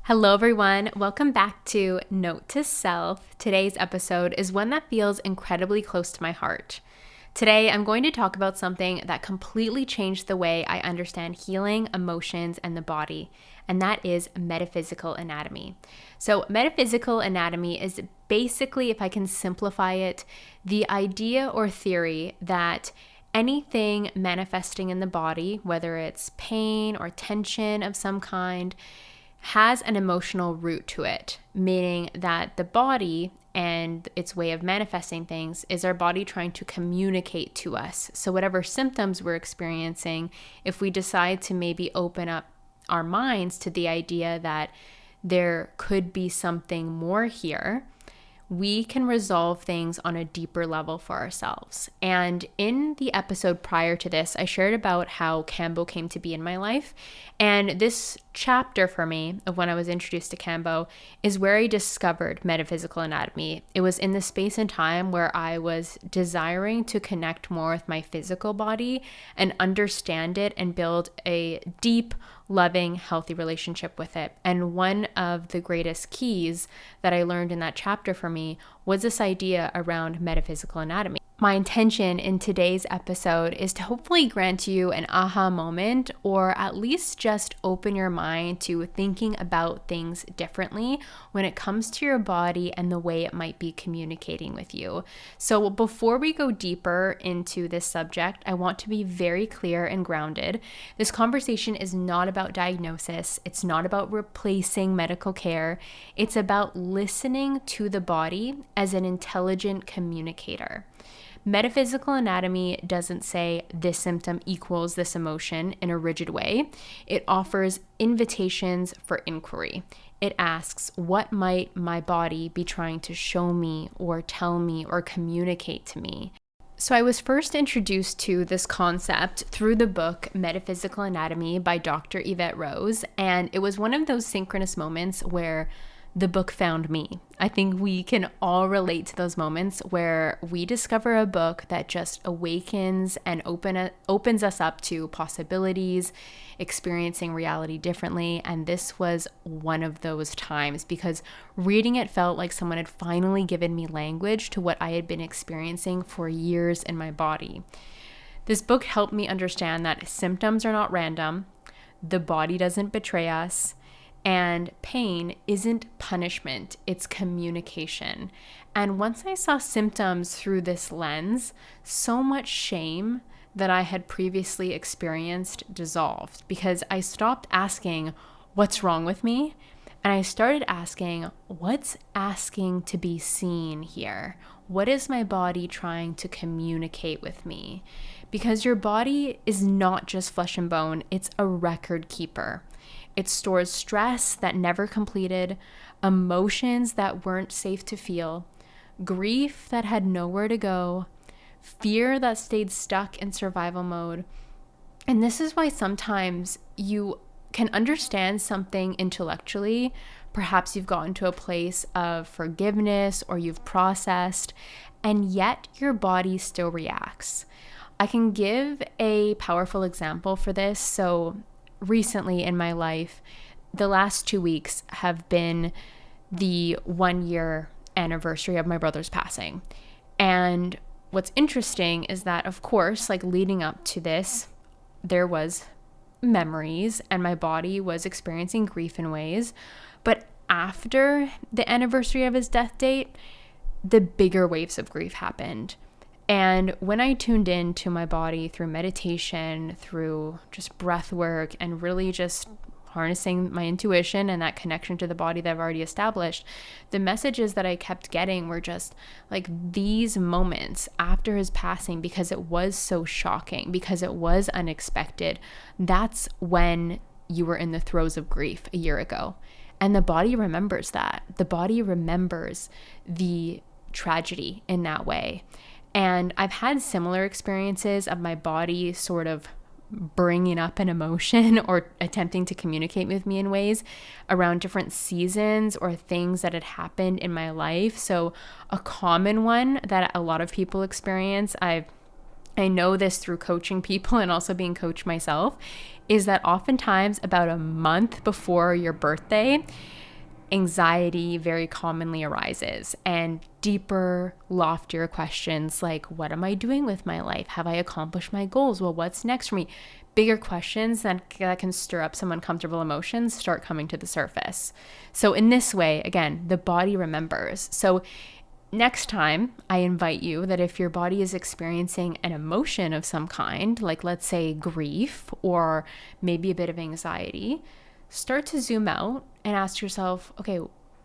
Hello, everyone. Welcome back to Note to Self. Today's episode is one that feels incredibly close to my heart. Today, I'm going to talk about something that completely changed the way I understand healing, emotions, and the body, and that is metaphysical anatomy. So, metaphysical anatomy is basically, if I can simplify it, the idea or theory that anything manifesting in the body, whether it's pain or tension of some kind, has an emotional root to it, meaning that the body and its way of manifesting things is our body trying to communicate to us. So whatever symptoms we're experiencing, if we decide to maybe open up our minds to the idea that there could be something more here, we can resolve things on a deeper level for ourselves. And in the episode prior to this, I shared about how Kambo came to be in my life. And this chapter for me of when I was introduced to Kambo is where I discovered metaphysical anatomy. It was in the space and time where I was desiring to connect more with my physical body and understand it and build a deep, loving, healthy relationship with it. And one of the greatest keys that I learned in that chapter for me was this idea around metaphysical anatomy. My intention in today's episode is to hopefully grant you an aha moment, or at least just open your mind to thinking about things differently when it comes to your body and the way it might be communicating with you. So before we go deeper into this subject, I want to be very clear and grounded. This conversation is not about diagnosis. It's not about replacing medical care. It's about listening to the body as an intelligent communicator. Metaphysical anatomy doesn't say this symptom equals this emotion in a rigid way. It offers invitations for inquiry. It asks, what might my body be trying to show me or tell me or communicate to me? So I was first introduced to this concept through the book Metaphysical Anatomy by Dr. Yvette Rose, and it was one of those synchronous moments where the book found me. I think we can all relate to those moments where we discover a book that just awakens and opens us up to possibilities, experiencing reality differently. And this was one of those times because reading it felt like someone had finally given me language to what I had been experiencing for years in my body. This book helped me understand that symptoms are not random, the body doesn't betray us, and pain isn't punishment, it's communication. And once I saw symptoms through this lens, so much shame that I had previously experienced dissolved because I stopped asking, what's wrong with me? And I started asking, what's asking to be seen here? What is my body trying to communicate with me? Because your body is not just flesh and bone, it's a record keeper. It stores stress that never completed, emotions that weren't safe to feel, grief that had nowhere to go, fear that stayed stuck in survival mode. And this is why sometimes you can understand something intellectually. Perhaps you've gotten to a place of forgiveness or you've processed, and yet your body still reacts. I can give a powerful example for this. So recently in my life, the last 2 weeks have been the 1-year anniversary of my brother's passing. And what's interesting is that, of course, like leading up to this, there was memories and my body was experiencing grief in ways. But after the anniversary of his death date, the bigger waves of grief happened. And when I tuned in to my body through meditation, through just breath work, and really just harnessing my intuition and that connection to the body that I've already established, the messages that I kept getting were just like these moments after his passing, because it was so shocking, because it was unexpected. That's when you were in the throes of grief a year ago. And the body remembers that. The body remembers the tragedy in that way. And I've had similar experiences of my body sort of bringing up an emotion or attempting to communicate with me in ways around different seasons or things that had happened in my life. So a common one that a lot of people experience, I know this through coaching people and also being coached myself, is that oftentimes about a month before your birthday, Anxiety very commonly arises, and deeper, loftier questions like, what am I doing with my life? Have I accomplished my goals? Well, what's next for me? Bigger questions that can stir up some uncomfortable emotions start coming to the surface. So in this way, again, the body remembers. So next time, I invite you that if your body is experiencing an emotion of some kind, like let's say grief or maybe a bit of anxiety, start to zoom out and ask yourself, okay,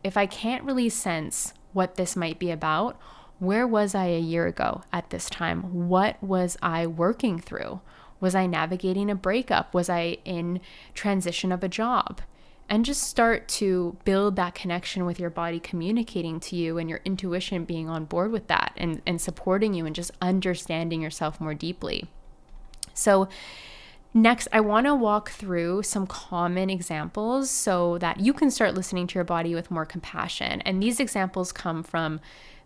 if I can't really sense what this might be about, where was I a year ago at this time? What was I working through? Was I navigating a breakup? Was I in transition of a job? And just start to build that connection with your body communicating to you, and your intuition being on board with that and supporting you and just understanding yourself more deeply. So next, I want to walk through some common examples so that you can start listening to your body with more compassion. And these examples come from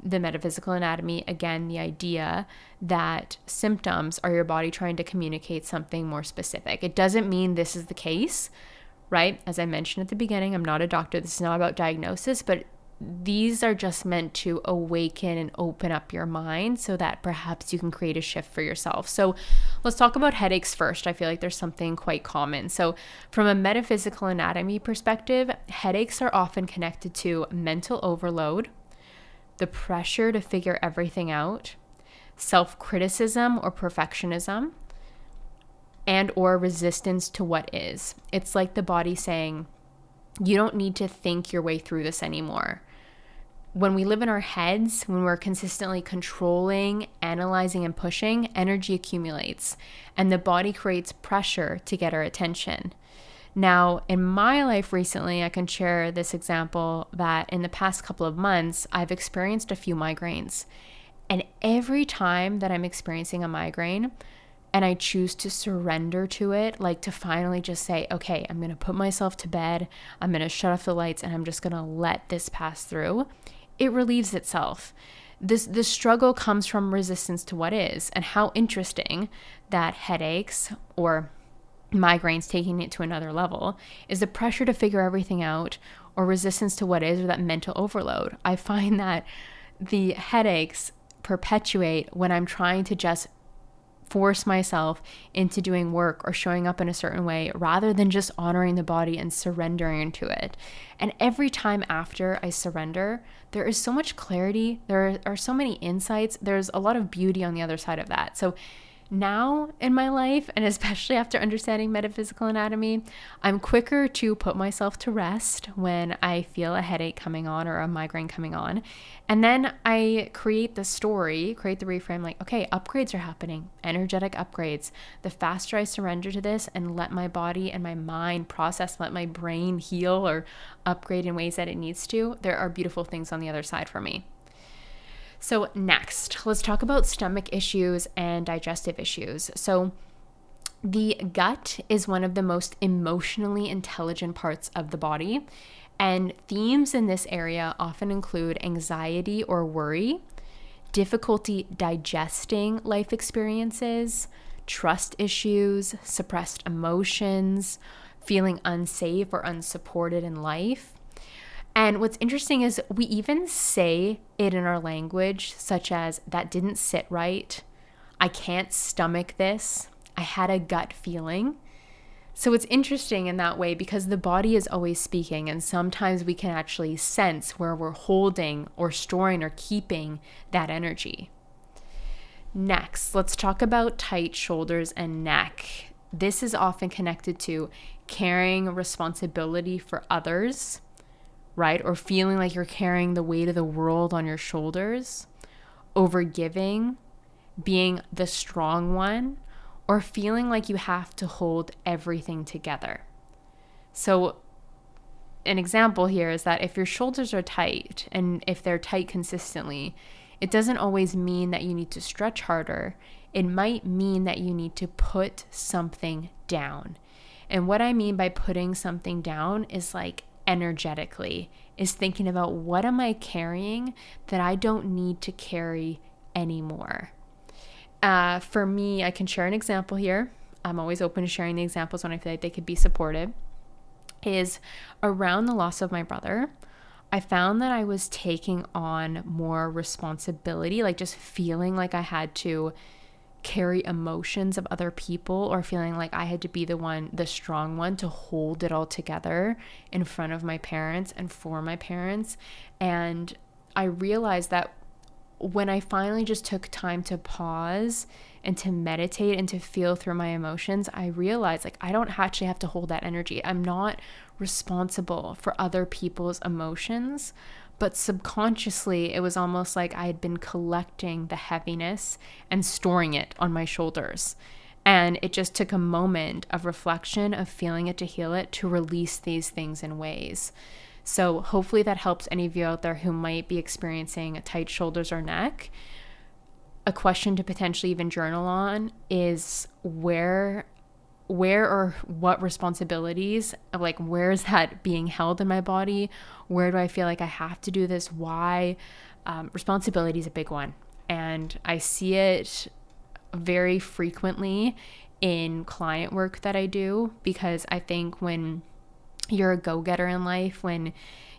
the Metaphysical Anatomy. Again, the idea that symptoms are your body trying to communicate something more specific. It doesn't mean this is the case, right? As I mentioned at the beginning, I'm not a doctor. This is not about diagnosis, but these are just meant to awaken and open up your mind so that perhaps you can create a shift for yourself. So let's talk about headaches first. I feel like there's something quite common. So from a metaphysical anatomy perspective, headaches are often connected to mental overload, the pressure to figure everything out, self-criticism or perfectionism, and or resistance to what is. It's like the body saying, you don't need to think your way through this anymore. When we live in our heads, when we're consistently controlling, analyzing, and pushing, energy accumulates, and the body creates pressure to get our attention. Now, in my life recently, I can share this example that in the past couple of months, I've experienced a few migraines. And every time that I'm experiencing a migraine, and I choose to surrender to it, like to finally just say, okay, I'm going to put myself to bed, I'm going to shut off the lights, and I'm just going to let this pass through, it relieves itself. This struggle comes from resistance to what is. And how interesting that headaches or migraines, taking it to another level, is the pressure to figure everything out, or resistance to what is, or that mental overload. I find that the headaches perpetuate when I'm trying to just force myself into doing work or showing up in a certain way rather than just honoring the body and surrendering to it. And every time after I surrender, there is so much clarity. There are so many insights. There's a lot of beauty on the other side of that. So now in my life, and especially after understanding metaphysical anatomy, I'm quicker to put myself to rest when I feel a headache coming on or a migraine coming on. And then I create the story, create the reframe like, okay, upgrades are happening, energetic upgrades. The faster I surrender to this and let my body and my mind process, let my brain heal or upgrade in ways that it needs to, there are beautiful things on the other side for me. So next, let's talk about stomach issues and digestive issues. So the gut is one of the most emotionally intelligent parts of the body, and themes in this area often include anxiety or worry, difficulty digesting life experiences, trust issues, suppressed emotions, feeling unsafe or unsupported in life. And what's interesting is we even say it in our language, such as, that didn't sit right, I can't stomach this, I had a gut feeling. So it's interesting in that way because the body is always speaking, and sometimes we can actually sense where we're holding or storing or keeping that energy. Next, let's talk about tight shoulders and neck. This is often connected to carrying responsibility for others, right? Or feeling like you're carrying the weight of the world on your shoulders, overgiving, being the strong one, or feeling like you have to hold everything together. So an example here is that if your shoulders are tight, and if they're tight consistently, it doesn't always mean that you need to stretch harder. It might mean that you need to put something down. And what I mean by putting something down is like energetically, is thinking about, what am I carrying that I don't need to carry anymore? For me, I can share an example here. I'm always open to sharing the examples when I feel like they could be supportive. Is around the loss of my brother, I found that I was taking on more responsibility, like just feeling like I had to carry emotions of other people, or feeling like I had to be the strong one to hold it all together in front of my parents and for my parents. And I realized that when I finally just took time to pause and to meditate and to feel through my emotions, I realized like I don't actually have to hold that energy. I'm not responsible for other people's emotions, but subconsciously it was almost like I had been collecting the heaviness and storing it on my shoulders. And it just took a moment of reflection, of feeling it to heal it, to release these things in ways. So hopefully that helps any of you out there who might be experiencing tight shoulders or neck. A question to potentially even journal on is where or what responsibilities, like where is that being held in my body? Where do I feel like I have to do this? Why? Responsibility is a big one. And I see it very frequently in client work that I do, because I think when you're a go-getter in life, when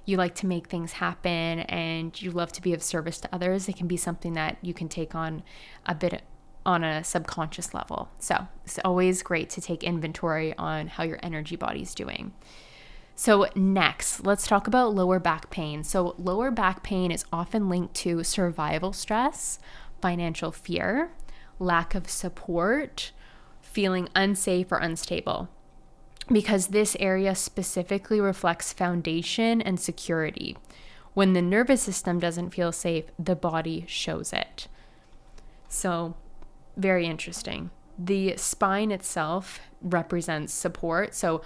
you like to make things happen and you love to be of service to others, it can be something that you can take on a bit on a subconscious level. So it's always great to take inventory on how your energy body is doing. So next, let's talk about lower back pain. So lower back pain is often linked to survival stress, financial fear, lack of support, feeling unsafe or unstable, because this area specifically reflects foundation and security. When the nervous system doesn't feel safe, the body shows it. So very interesting. The spine itself represents support. So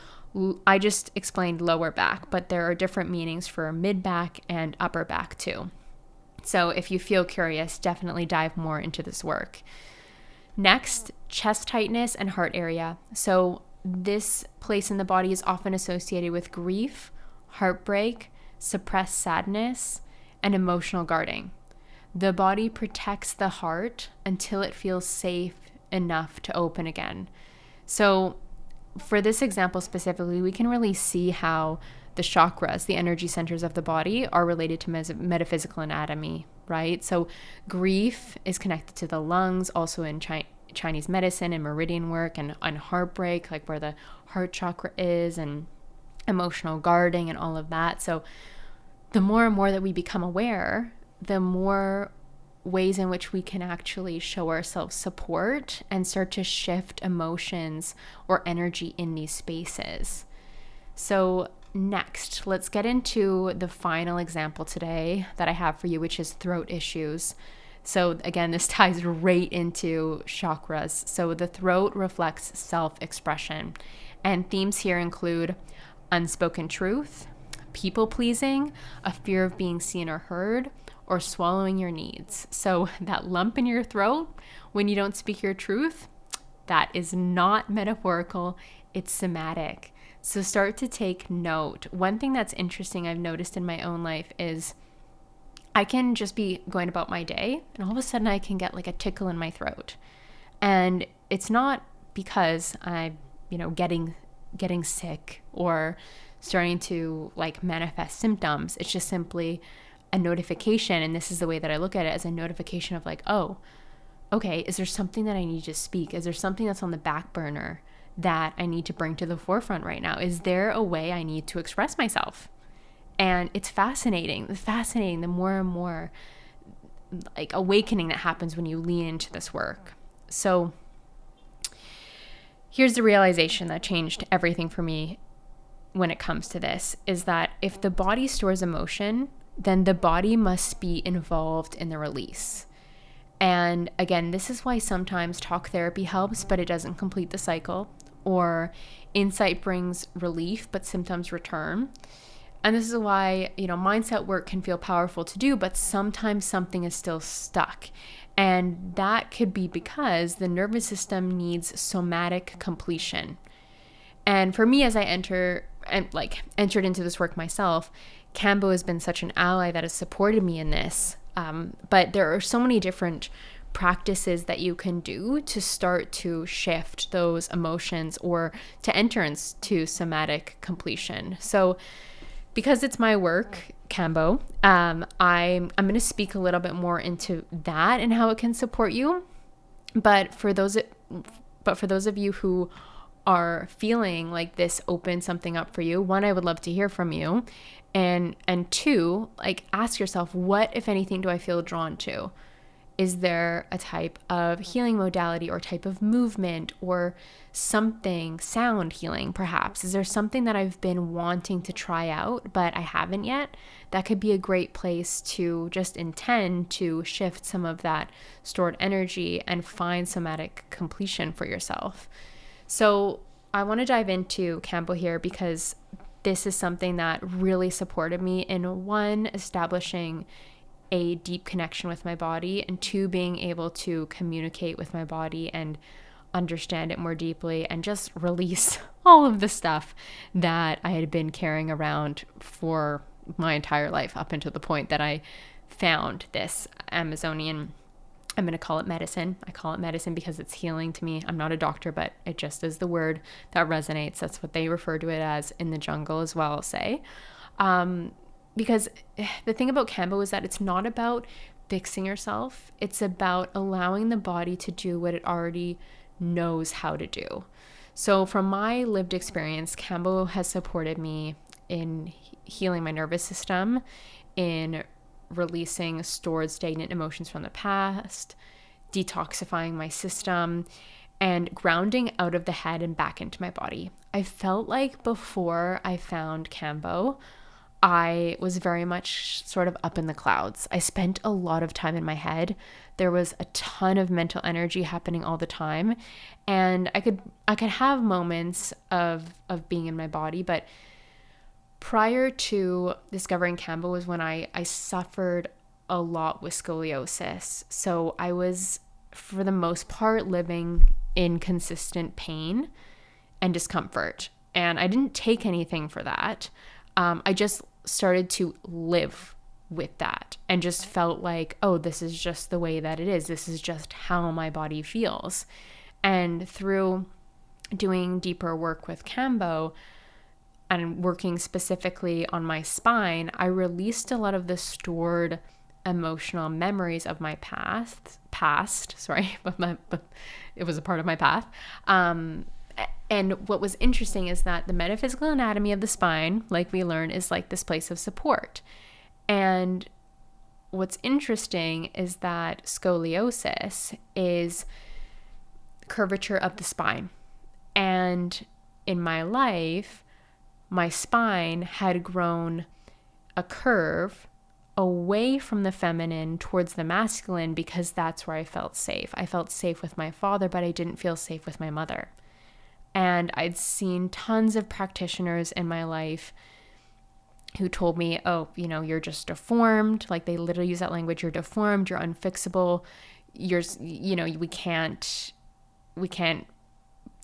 I just explained lower back, but there are different meanings for mid back and upper back too. So if you feel curious, definitely dive more into this work. Next, chest tightness and heart area. So this place in the body is often associated with grief, heartbreak, suppressed sadness, and emotional guarding. The body protects the heart until it feels safe enough to open again. So for this example specifically, we can really see how the chakras, the energy centers of the body, are related to metaphysical anatomy, right? So grief is connected to the lungs, also in Chinese medicine and meridian work, and heartbreak, like where the heart chakra is, and emotional guarding and all of that. So the more and more that we become aware, the more ways in which we can actually show ourselves support and start to shift emotions or energy in these spaces. So next, let's get into the final example today that I have for you, which is throat issues. So again, this ties right into chakras. So the throat reflects self-expression, and themes here include unspoken truth, people-pleasing, a fear of being seen or heard, or swallowing your needs. So that lump in your throat when you don't speak your truth, that is not metaphorical, it's somatic. So start to take note. One thing that's interesting I've noticed in my own life is I can just be going about my day and all of a sudden I can get like a tickle in my throat. And it's not because I'm, getting sick or starting to like manifest symptoms. It's just simply a notification. And this is the way that I look at it, as a notification of like, oh, okay, is there something that I need to speak? Is there something that's on the back burner that I need to bring to the forefront right now? Is there a way I need to express myself? And it's fascinating the more and more like awakening that happens when you lean into this work. So here's the realization that changed everything for me when it comes to this, is that if the body stores emotion, then the body must be involved in the release. And again, this is why sometimes talk therapy helps, but it doesn't complete the cycle, or insight brings relief, but symptoms return. And this is why, mindset work can feel powerful to do, but sometimes something is still stuck. And that could be because the nervous system needs somatic completion. And for me, as I entered into this work myself, Kambo has been such an ally that has supported me in this. But there are so many different practices that you can do to start to shift those emotions or to enter into somatic completion. So because it's my work, Cambo. I'm going to speak a little bit more into that and how it can support you. But for those of you who are feeling like this opens something up for you, one, I would love to hear from you. And two, like, ask yourself, what, if anything, do I feel drawn to? Is there a type of healing modality or type of movement or something, sound healing perhaps? Is there something that I've been wanting to try out but I haven't yet? That could be a great place to just intend to shift some of that stored energy and find somatic completion for yourself. So I want to dive into Cambo here because this is something that really supported me in, one, establishing a deep connection with my body, and two, being able to communicate with my body and understand it more deeply and just release all of the stuff that I had been carrying around for my entire life up until the point that I found this Amazonian, I'm going to call it medicine. I call it medicine because it's healing to me. I'm not a doctor, but it just is the word that resonates. That's what they refer to it as in the jungle as well, say. Because the thing about Cambo is that it's not about fixing yourself. It's about allowing the body to do what it already knows how to do. So from my lived experience, Cambo has supported me in healing my nervous system, in releasing stored stagnant emotions from the past, detoxifying my system, and grounding out of the head and back into my body. I felt like before I found Cambo, I was very much sort of up in the clouds. I spent a lot of time in my head. There was a ton of mental energy happening all the time, and I could have moments of being in my body, but prior to discovering Cambo was when I suffered a lot with scoliosis. So I was, for the most part, living in consistent pain and discomfort, and I didn't take anything for that. I just started to live with that and just felt like, oh, this is just the way that it is. This is just how my body feels. And through doing deeper work with Cambo and working specifically on my spine, I released a lot of the stored emotional memories of my past, sorry, but it was a part of my path. And what was interesting is that the metaphysical anatomy of the spine, like we learned, is like this place of support. And what's interesting is that scoliosis is curvature of the spine. And in my life, my spine had grown a curve away from the feminine towards the masculine because that's where I felt safe. I felt safe with my father, but I didn't feel safe with my mother. And I'd seen tons of practitioners in my life who told me, oh, you're just deformed. Like, they literally use that language. You're deformed. You're unfixable. We can't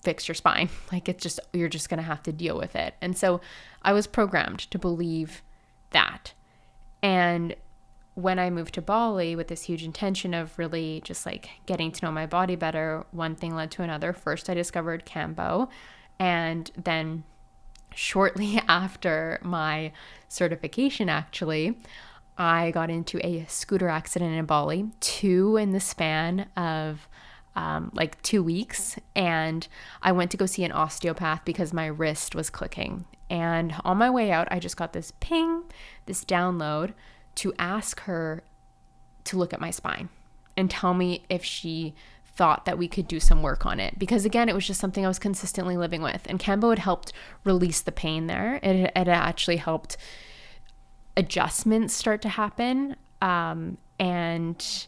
fix your spine. Like, you're just going to have to deal with it. And so I was programmed to believe that. And when I moved to Bali with this huge intention of really just like getting to know my body better, one thing led to another. First, I discovered Cambo, and then shortly after my certification, actually, I got into a scooter accident in Bali, 2 in the span of 2 weeks. And I went to go see an osteopath because my wrist was clicking. And on my way out, I just got this ping, this download to ask her to look at my spine and tell me if she thought that we could do some work on it. Because again, it was just something I was consistently living with. And Cambo had helped release the pain there. It actually helped adjustments start to happen. And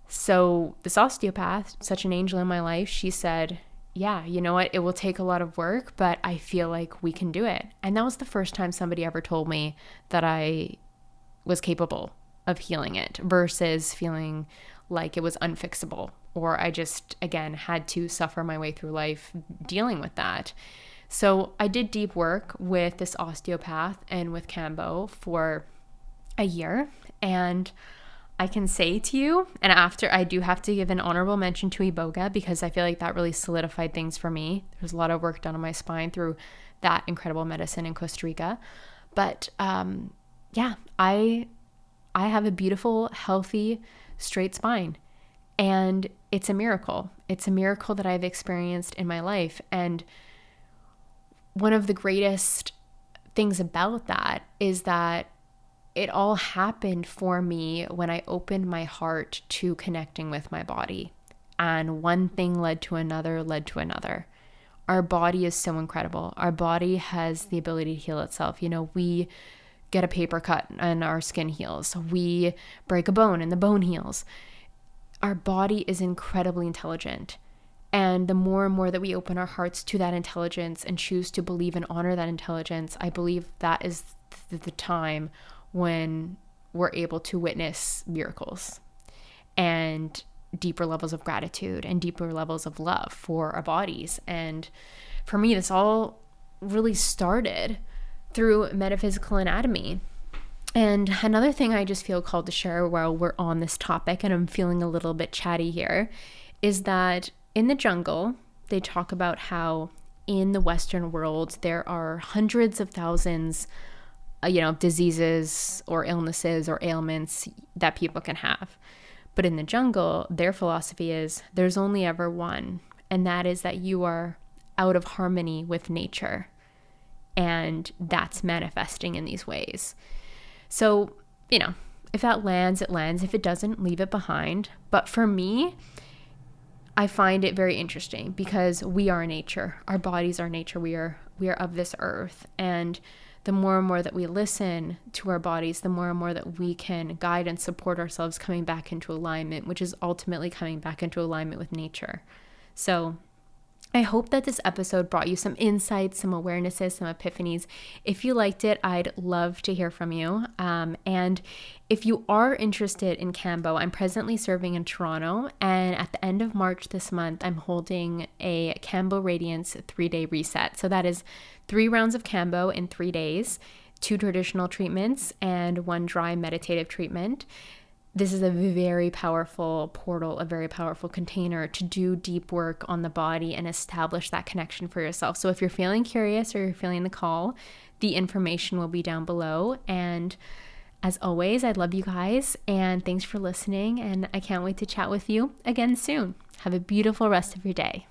so this osteopath, such an angel in my life, she said, yeah, you know what? It will take a lot of work, but I feel like we can do it. And that was the first time somebody ever told me that I was capable of healing it versus feeling like it was unfixable, or I just, again, had to suffer my way through life dealing with that. So I did deep work with this osteopath and with Cambo for a year. And I can say to you, and after, I do have to give an honorable mention to Iboga because I feel like that really solidified things for me. There's a lot of work done on my spine through that incredible medicine in Costa Rica. But yeah, I have a beautiful, healthy, straight spine. And it's a miracle. It's a miracle that I've experienced in my life. And one of the greatest things about that is that it all happened for me when I opened my heart to connecting with my body. And one thing led to another, led to another. Our body is so incredible. Our body has the ability to heal itself. We get a paper cut and our skin heals. We break a bone and the bone heals. Our body is incredibly intelligent. And the more and more that we open our hearts to that intelligence and choose to believe and honor that intelligence, I believe that is the time when we're able to witness miracles and deeper levels of gratitude and deeper levels of love for our bodies. And for me, this all really started through Metaphysical Anatomy. And another thing I just feel called to share while we're on this topic, and I'm feeling a little bit chatty here, is that in the jungle, they talk about how in the Western world, there are hundreds of thousands, diseases or illnesses or ailments that people can have. But in the jungle, their philosophy is there's only ever one, and that is that you are out of harmony with nature. And that's manifesting in these ways. So, if that lands, it lands. If it doesn't, leave it behind. But for me, I find it very interesting because we are nature. Our bodies are nature. We are of this earth. And the more and more that we listen to our bodies, the more and more that we can guide and support ourselves coming back into alignment, which is ultimately coming back into alignment with nature. So I hope that this episode brought you some insights, some awarenesses, some epiphanies. If you liked it, I'd love to hear from you. And if you are interested in Kambo, I'm presently serving in Toronto. And at the end of March this month, I'm holding a Kambo Radiance 3-day reset. So that is 3 rounds of Kambo in 3 days, 2 traditional treatments, and 1 dry meditative treatment. This is a very powerful portal, a very powerful container to do deep work on the body and establish that connection for yourself. So if you're feeling curious or you're feeling the call, the information will be down below. And as always, I love you guys and thanks for listening. And I can't wait to chat with you again soon. Have a beautiful rest of your day.